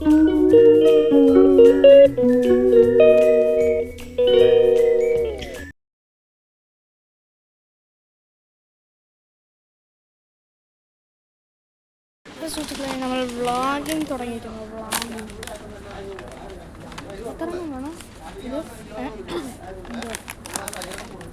സുഹൃത്തുക്കളെ നമ്മൾ വ്ളോഗിങ് തുടങ്ങിയിട്ടുണ്ട്. എത്ര വേണം ഇത്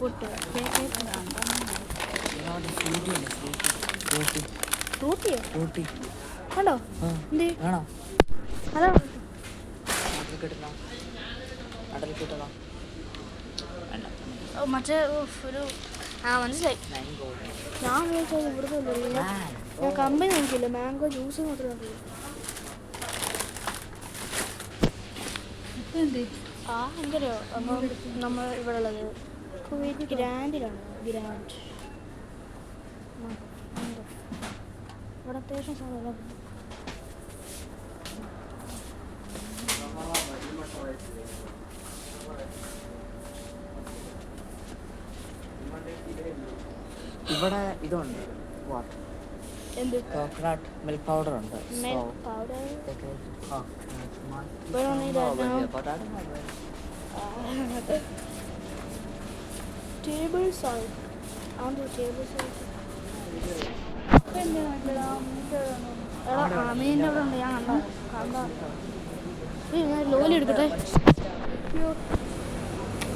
പൊട്ട് ഫ്രൂട്ടിയോ കണ്ടോ എന്ത് അതോ മറ്റേ ഒരു മനസ്സിലായി. ഞാൻ വിളിച്ചത് ഇവിടുത്തെ ഞാൻ കമ്പനി നോക്കിയില്ല. മാംഗോ ജ്യൂസ് മാത്രമേ നോക്കില്ല. എന്തറിയോ അപ്പം നമ്മൾ ഇവിടെ ഉള്ളത് കുവൈറ്റ് ഗ്രാൻഡിലാണ്. ഗ്രാൻഡ് ഇവിടെ അത്യാവശ്യം സാധനം ഇവിടെ ഇതുണ്ട്. എന്ത് കോക്കനട്ട് മിൽക്ക് പൗഡർ ഉണ്ട്. Milk powder table salt table salt മീനിൻ്റെ അവിടെ ഉണ്ട്. ഞാൻ കണ്ടോ ഞാൻ ലോലി എടുക്കട്ടെ.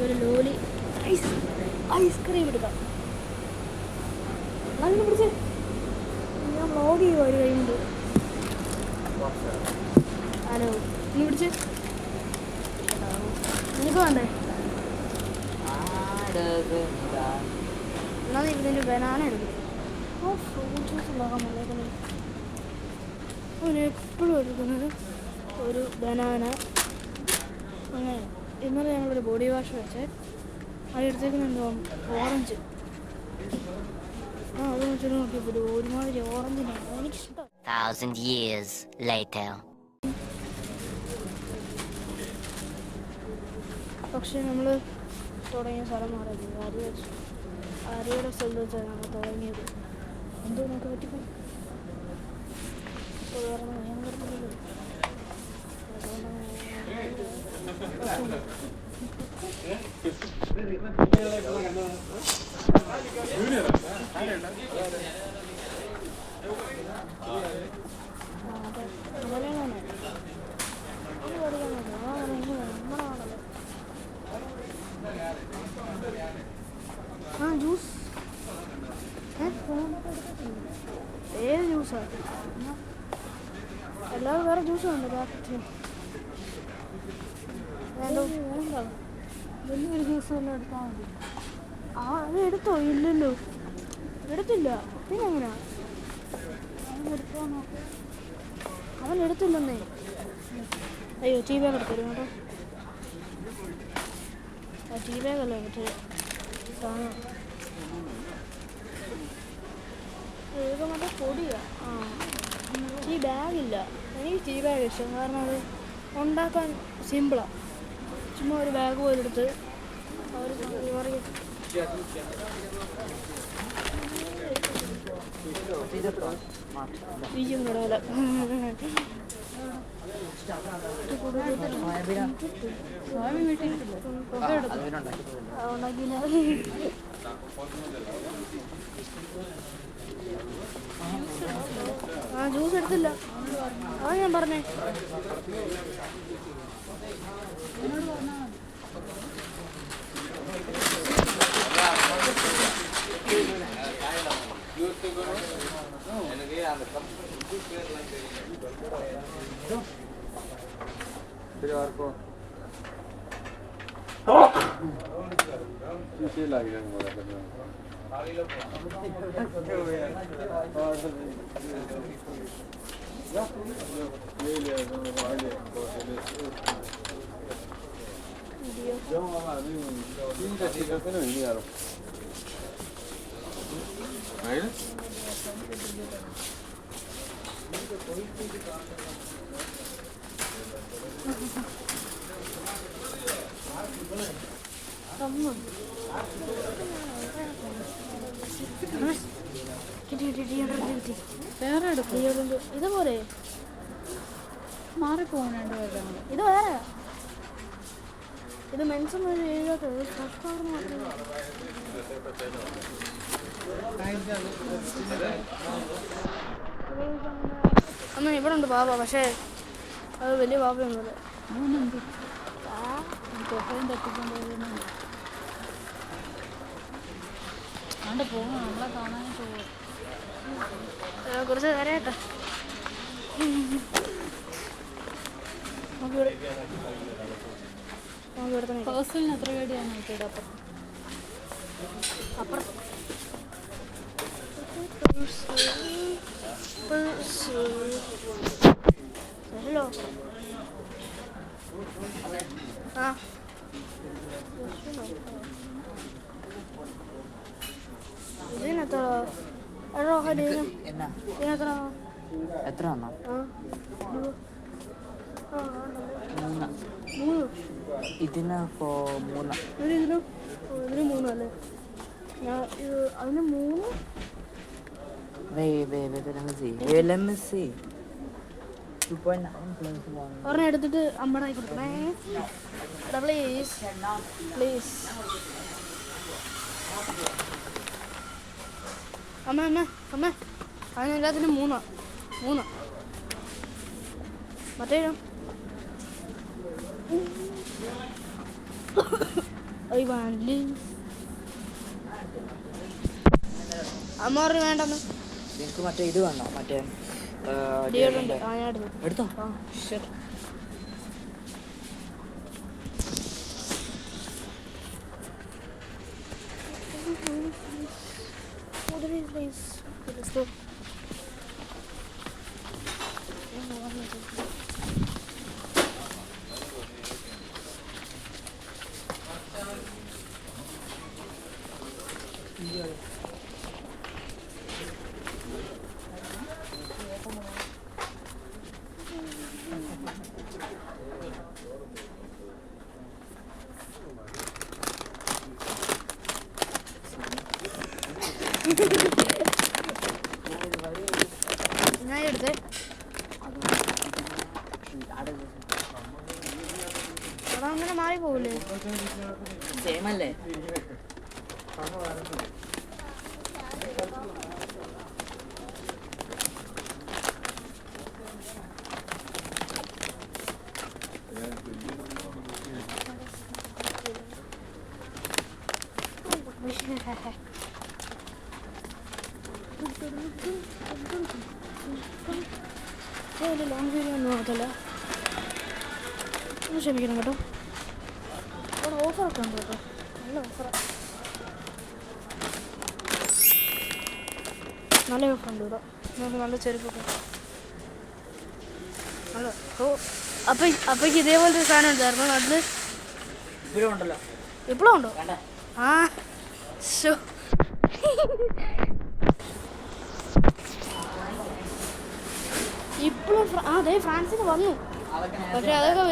ഒരു ലോലി ഐസ്ക്രീം എടുക്കാം. അങ്ങനെ പിടിച്ചേ ഞാൻ വ്ളോഗ് ചെയ്യുക ഒരു കഴിയുണ്ട്. ഹലോ നീ പിടിച്ച് നിനക്ക് വേണ്ടേ? എന്നാൽ ഇതിൻ്റെ ബനാന എടുക്കും. ഫ്രൂട്ട് ജ്യൂസ് ഉണ്ടാക്കാൻ വന്നേക്കുന്നത് അവന് എപ്പോഴും എടുക്കുന്നത് ഒരു ബനാന. അങ്ങനെ ഇന്നലെ ഞങ്ങളൊരു ബോഡി വാഷ് വെച്ച് അതെടുത്തേക്കുന്ന എന്തോ ഓറഞ്ച്. അത് വെച്ചിട്ട് നോക്കിയപ്പോൾ ഒരുമാതിരി ഓറഞ്ചിനാണ് എനിക്കിഷ്ടം. 1,000 years later. പക്ഷെ നമ്മൾ തുടങ്ങിയ സ്ഥലം മാറിയത് ആര്യയുടെ സ്ഥലത്ത് വെച്ചാണ് നമ്മൾ തുടങ്ങിയത്. എന്തോ നമുക്ക് പറ്റിപ്പോയി. ജ്യൂസ് ഏത് ജ്യൂസാണ്? എല്ലാവരും വേറെ ജ്യൂസ് ഉണ്ട് പാക്കറ്റ്. വലിയൊരു ജ്യൂസ് വല്ലതും എടുത്താൽ മതി. അത് എടുത്തോ? ഇല്ലല്ലോ, എടുത്തില്ല. പിന്നെ എങ്ങനെയാ അവൻ എടുത്തില്ലെന്നേ. അയ്യോ ടീ ബാഗ് എടുത്തരും കേട്ടോ. ആ ടീ ബാഗല്ലേ മറ്റേ ഇത് മറ്റേ പൊടിയാ. ടീ ബാഗില്ല. എനിക്ക് ടീ ബാഗ് ഇഷ്ടം. കാരണം അത് ഉണ്ടാക്കാൻ സിമ്പിളാണ്. ചുമ്മാ ഒരു ബാഗ് പോലെ എടുത്ത് ബീജും കിടല ജ്യൂസ് എടുത്തില്ല. അതാ ഞാൻ പറഞ്ഞേ. വേറെ എടുക്കും ഇതുപോലെ മാറിപ്പോകും രണ്ടുപേരും. ഇത് വേറെ, ഇത് മെൻസൊന്നും ഒരു എഴുതാത്തത് ഫസ്റ്റ് മാത്രമേ. അമ്മ ഇവിടെ ഉണ്ട് പാപ്പ, പക്ഷേ അത് വലിയ പാപ്പയൊന്നുമില്ല. മൂന്നുണ്ട് തൊട്ടയും തട്ടിക്കൊണ്ട് വരുന്നുണ്ട്. അവിടെ പോകണം, നമ്മളെ കാണാനായിട്ട് പോകും. കുറച്ച് കരയട്ടെ. പേഴ്സണലിന് എത്ര പേടിയാണ് നോക്കിയത്? അപ്പുറം ഹലോ ആ ഇതിനെത്ര എന്നാ ഇതിനെത്ര? എത്ര വന്നോ? ആ 3. 3. ഇതിന് 3. ഇതിന് 3 അല്ലേ? ഞാൻ ഇത് അതിന് 3. Let me see. 2.9 plus 1. ഒരെണ്ണം എടുത്തിട്ട് അമ്മടെ കൈ കൊടുക്കണേ പ്ലീസ് പ്ലീസ്. അമ്മ അമ്മ അമ്മ അതിന് എല്ലാത്തിനും 3 മറ്റേ അമ്മ പറഞ്ഞു വേണ്ടെന്ന്. നിനക്ക് മറ്റേ ഇത് വേണോ? മറ്റേ ഡിയോഡ്രന്റ് ആ ഞാൻ എടുത്തോ. ശരി. ഞാൻ എടുത്തേ അതങ്ങനെ മാറി പോവില്ലേ? സെയിം അല്ലേ? ലോങ് വീഡിയോ ഒന്നും നോക്കത്തില്ല, ഒന്ന് ക്ഷമിക്കണം കേട്ടോ. അവിടെ ഓഫറൊക്കെ ഉണ്ട് കേട്ടോ, നല്ല ഓഫറാണ്, നല്ല ഓഫറുണ്ട് കേട്ടോ. നമുക്ക് നല്ല ചെരുപ്പൊക്കെ നല്ല. ഓ അപ്പയ്ക്ക് ഇതേപോലത്തെ സാധനം ഉണ്ടായിരുന്നു നാട്ടിൽ. ഇപ്പോഴും ഉണ്ടല്ലോ. ഇപ്പോഴും ഉണ്ടോ? ആ ഷോ ഇപ്പോഴും അതെ ഫ്രാൻസിന് വന്നു, പക്ഷെ അതൊക്കെ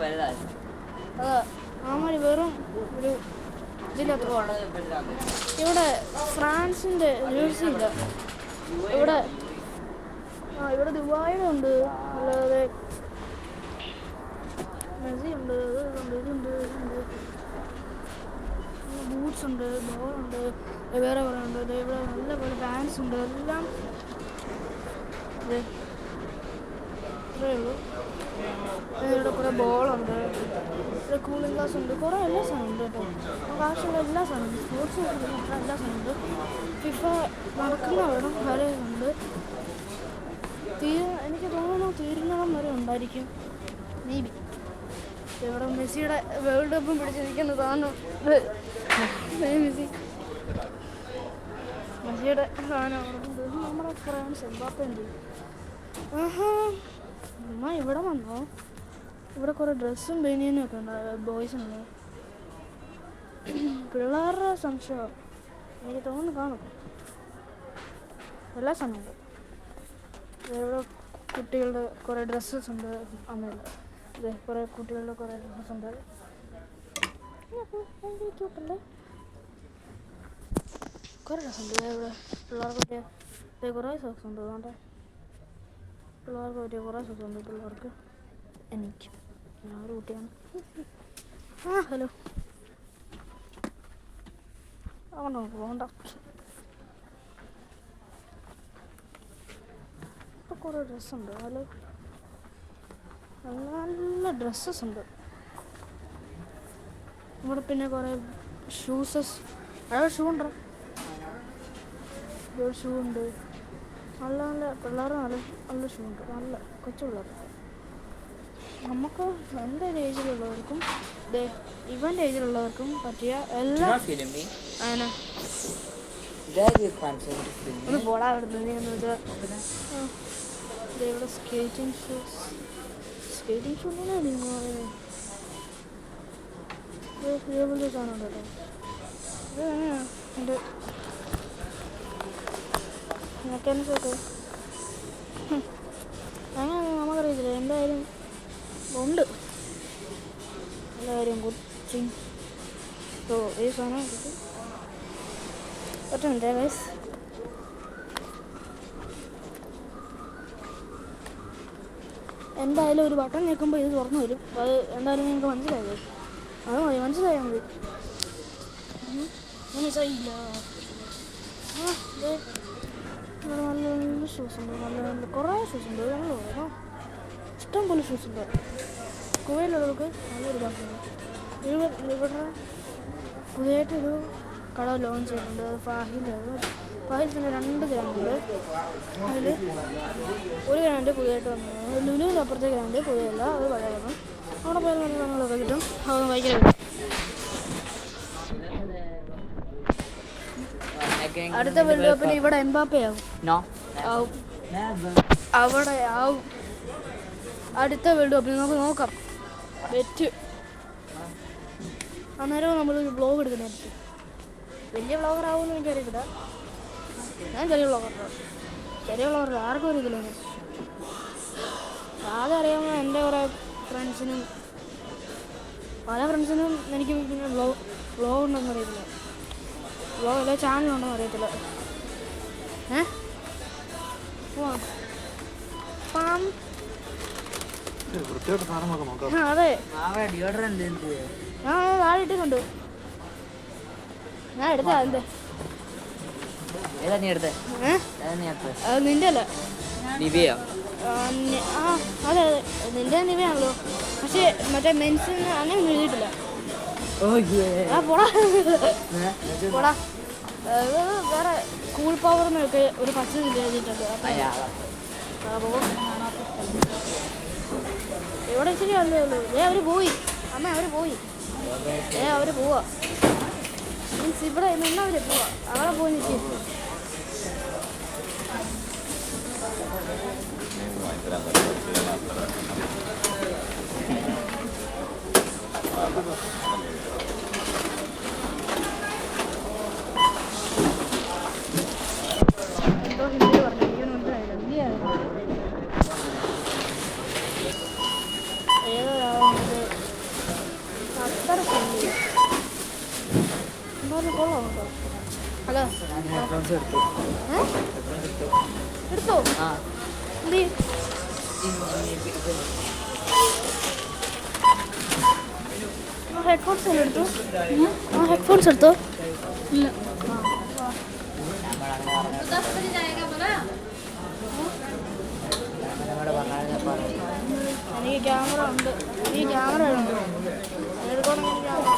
വലുതാ. അതാ ആമാരി വെറും ഒരു ഇതിലൊക്കെ ഇവിടെ ഫ്രാൻസിൻ്റെ ജേഴ്സി ഇല്ല ഇവിടെ. ഇവിടെ ദുബായിയുടെ ഉണ്ട്, അല്ലാതെ മെസ്സി ഉണ്ട്, ഇതുണ്ട്, ബൂട്ട്സ് ഉണ്ട്, ബോളുണ്ട്, വേറെ കുറേ ഉണ്ട്. ഇവിടെ നല്ല പോലെ പാൻസ് ഉണ്ട്, എല്ലാം ഇത്രയേ ഉള്ളൂ. ഇവിടെ കുറേ ബോളുണ്ട്, ഇവിടെ കൂളിംഗ് ഗ്ലാസ് ഉണ്ട്, കുറേ എല്ലാ സാധനം ഉണ്ട് കേട്ടോ. നമുക്ക് ആവശ്യമുള്ള എല്ലാ സാധനവും, സ്പോർട്സ് എല്ലാ സാധനം ഉണ്ട്. ഫിഫ നടക്കുന്ന വേണം വരെ ഉണ്ട്. എനിക്ക് തോന്നുന്നു തീരുന്നണം വരെ ഉണ്ടായിരിക്കും മേ ബി. ഇവിടെ മെസ്സിയുടെ വേൾഡ് കപ്പും പിടിച്ചിരിക്കുന്നതാണ് മെസ്സിയുടെ സാധനം നമ്മുടെ ഫ്രാൻസ് എംബാപ്പയുണ്ട്. അമ്മ ഇവിടെ വന്നോ? ഇവിടെ കുറേ ഡ്രസ്സും ബനിയനും ഒക്കെ ഉണ്ട്, ബോയ്സുണ്ട്. പിള്ളേരുടെ സംശയം എനിക്ക് തോന്നുന്നു കാണും, എല്ലാ സമയമുണ്ട്. ഇവിടെ കുട്ടികളുടെ കുറേ ഡ്രസ്സസ് ഉണ്ട്, അമ്മയില്ല അതെ കുറേ കുട്ടികളുടെ കുറേ ഡ്രസ്സസ് ഉണ്ട്. ക്യൂട്ടല്ലേ, കുറേ ഡ്രസ്സുണ്ട് ഇവിടെ പിള്ളേർക്കൊക്കെ. കുറേ സോക്സ് ഉണ്ട്, അതുകൊണ്ട് പിള്ളേർക്ക് പറ്റിയ കുറേ സുഖമുണ്ട് പിള്ളേർക്ക്. എനിക്ക് ഞാൻ ഒരു കുട്ടിയാണ്. ഹലോ അതുകൊണ്ട് നമുക്ക് പോകണ്ട. ഇപ്പോൾ കുറേ ഡ്രസ്സുണ്ട്, നല്ല നല്ല നല്ല ഡ്രസ്സസ് ഉണ്ട് ഇവിടെ. പിന്നെ കുറേ ഷൂസസ്. അവിടെ ഷൂ ഉണ്ടോ? ഇവിടെ ഷൂ ഉണ്ട്. നല്ല നല്ല പിള്ളേർ നല്ല നല്ല ഷൂ ഉണ്ട്. നല്ല കൊച്ചു പിള്ളേർ. നമുക്ക് എൻ്റെ ഏജിലുള്ളവർക്കും ഇവൻ്റെ ഏജിലുള്ളവർക്കും പറ്റിയ എല്ലാ അതിനാ ഒന്ന് പോടാ അവിടുന്ന്. നീ എന്ന് വെച്ചാൽ ഇവിടെ സ്കേറ്റിംഗ് ഷൂസ്. സ്കേറ്റിംഗ് ഷൂ തന്നെയാണ് ഇതേപോലത്തെ സാധനം ഉണ്ടല്ലോ. ഇത് എങ്ങനെയാണ് എൻ്റെ മെക്കാനിക്സൊക്കെ അങ്ങനെ നമുക്കറിയത്തില്ല. എന്തായാലും ഉണ്ട് എല്ലാ കാര്യം കുച്ചിങ്. സോ ഈ സാധനം പറ്റുന്നുണ്ട് ഗൈസ്. എന്തായാലും ഒരു ബട്ടൺ ഞെക്കുമ്പോൾ ഇത് തുറന്നു വരും. അത് എന്തായാലും നിങ്ങൾക്ക് മനസ്സിലായത്. അത് മതി, മനസ്സിലായാൽ മതി. മനസ്സിലായില്ല. നല്ല നല്ല ഷൂസ് ഉണ്ട്. നല്ല നല്ല കുറേ ഷൂസ് ഉണ്ട്. ഞങ്ങൾ പറയാം ഇഷ്ടം പോലെ ഷൂസ് ഉണ്ട്. കുവൈലുള്ളവർക്ക് നല്ലൊരു ഭാഷയുണ്ട്. ഇവിടെ പുതിയതായിട്ടൊരു കട ലോഞ്ച് ചെയ്യുന്നുണ്ട്. ഫാഹിലിൻ്റെ 2 ഗ്രാൻഡുണ്ട്. അതിൽ ഒരു ഗ്രാൻഡ് പുതിയതായിട്ട് വന്നത്. ലുലുവിൻ്റെ അപ്പുറത്തെ ഗ്രാൻഡ് പുതിയതല്ല, അത് പഴയതാണ്. അവിടെ പോയാൽ നല്ല സാധനങ്ങളൊക്കെ കിട്ടും. അതൊന്നും ഭയങ്കര അടുത്ത വേൾഡ് കപ്പിന് ഇവിടെ എംബാപ്പെ ആവും. അവിടെ ആവും അടുത്ത വേൾഡ് കപ്പിന്. നമുക്ക് നോക്കാം. ബെറ്റ് അന്നേരം നമ്മളൊരു വ്ളോഗ് എടുക്കുന്നതായിരിക്കും. വലിയ വ്ളോഗർ ആവുമെന്ന് എനിക്കറിയില്ല. ഞാൻ ചെറിയ വ്ളോഗർ ആർക്കും ഒരു ഇതിലാണ്. ആദ്യം അറിയാവുന്ന എൻ്റെ കുറേ ഫ്രണ്ട്സിനും പല ഫ്രണ്ട്സിനും എനിക്ക് പിന്നെ വ്ളോഗ് ഉണ്ടെന്ന് അറിയത്തില്ല. വ്ളോഗ് അല്ല ചാനലുണ്ടെന്ന് അറിയത്തില്ല. അതെ ഞാൻ താഴെ ഇട്ടിട്ടുണ്ട്. ഞാൻ എടുത്താ അതിൻ്റെ അത് നിൻ്റെ അല്ല. അതെ അതെ നിൻ്റെ നിവയാണല്ലോ. പക്ഷേ മറ്റേ മെൻസിന് അങ്ങനെ ഒന്നും എഴുതിയിട്ടില്ല. പോടാ വേറെ കൂൾ പവറിനൊക്കെ ഒരു 10 എഴുതിയിട്ടുണ്ട്. ഇവിടെ ഇച്ചിരി അല്ലേ ഉള്ളൂ. അവർ പോയി അമ്മ, അവർ പോയി. അവർ പോവാ മീൻസ് ഇവിടെ നിന്നവർ പോവാ. അവിടെ പോയി നിൽക്കും. എന്തോ ഹിന്ദി പറഞ്ഞു. എനിക്കൊന്നും മനസ്സിലായില്ല. ഹിന്ദിയാണ്. ഏതൊരാളുണ്ട് അത്ര ഹിന്ദി എന്തായാലും കൊള്ളാം കേട്ടോ. ഹലോ എടുത്തോ? എന്ത് ഹെഡ്ഫോൺസ് എല്ലാം എടുത്തു? ഹെഡ്ഫോൺസ് എടുത്തോ? ഇല്ല. എനിക്ക് ക്യാമറ ഉണ്ട്. ഈ ക്യാമറ ഉണ്ട്. എടുക്കണമെങ്കിൽ ക്യാമറ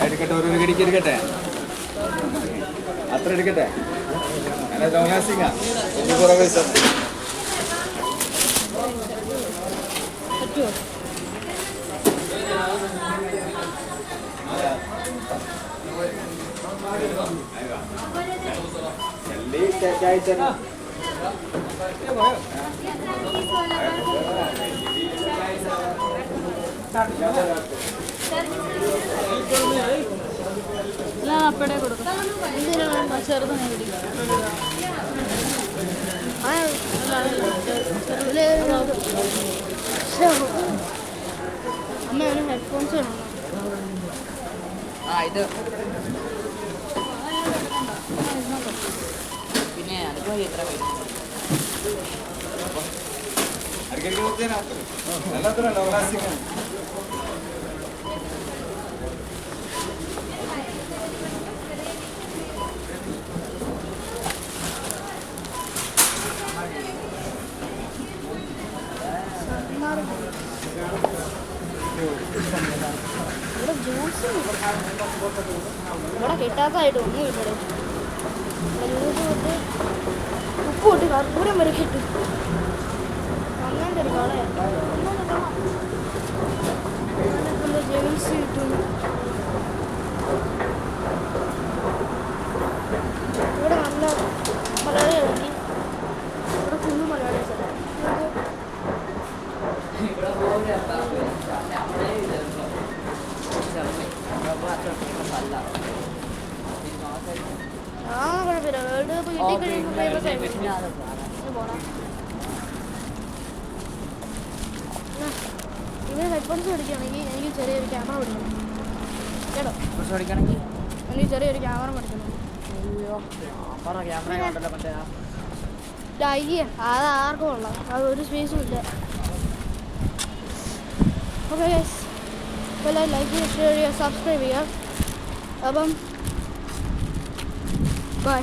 എടുക്കട്ടെ, ഒരു കടിക്ക് എടുക്കട്ടെ, അത്ര എടുക്കട്ടെ. അങ്ങനെ ലോങ്ങാസിങ്ങാ കുറേ പൈസ എല്ലാം അപ്പടെ കൊടുക്കും. എന്തിനാണ് ചെറുത് നേടി? അമ്മ ഹെഡ്ഫോൺസ് വേണം. ആ ഇത് പിന്നെ അതിപ്പോ എത്ര പേര് അടിക്കടിക്ക് നോക്കിയാൽ എല്ലാത്തിനും ലോ ലാസ്റ്റിംഗ് ആണ്. ഇവിടെ ജ്യൂസ് ഇവിടെ കിട്ടാത്തതായിട്ട് ഒന്നും ഇവിടെ ജ്യൂസ് തൊട്ട് ഉപ്പ് തൊട്ട് കർപ്പൂരം വരെ കിട്ടും. അങ്ങനത്തെ ഒരു കളയാണ് ജെയിംസ് കിട്ടും. ഇവിടെ നല്ല മലയാളികളാണെങ്കിൽ ഇവിടെ ഫുള്ള് മലയാളീസാണ്. കുഴപ്പമില്ല. വേൾഡ് കപ്പ് കിട്ടിക്കഴിയുമ്പോൾ ഫേമസ് ആയി പോണം. ഇവന് ഹെഡ്ഫോൺസ് മേടിക്കുകയാണെങ്കിൽ എനിക്ക് ചെറിയൊരു ക്യാമറ മേടിക്കണം കേട്ടോ. പഠിക്കണമെങ്കിൽ എനിക്ക് ചെറിയൊരു ക്യാമറ മേടിക്കണം. ക്യാമറ ഉണ്ടല്ലോ മറ്റേ അത് ആർക്കും ഉള്ള അത് ഒരു സ്പേസും ഇല്ല. ഓക്കെ ഗൈസ്, ലൈക്ക് ചെയ്യുക, ഷെയർ ചെയ്യുക, സബ്സ്ക്രൈബ് ചെയ്യുക. അപ്പം ബൈ.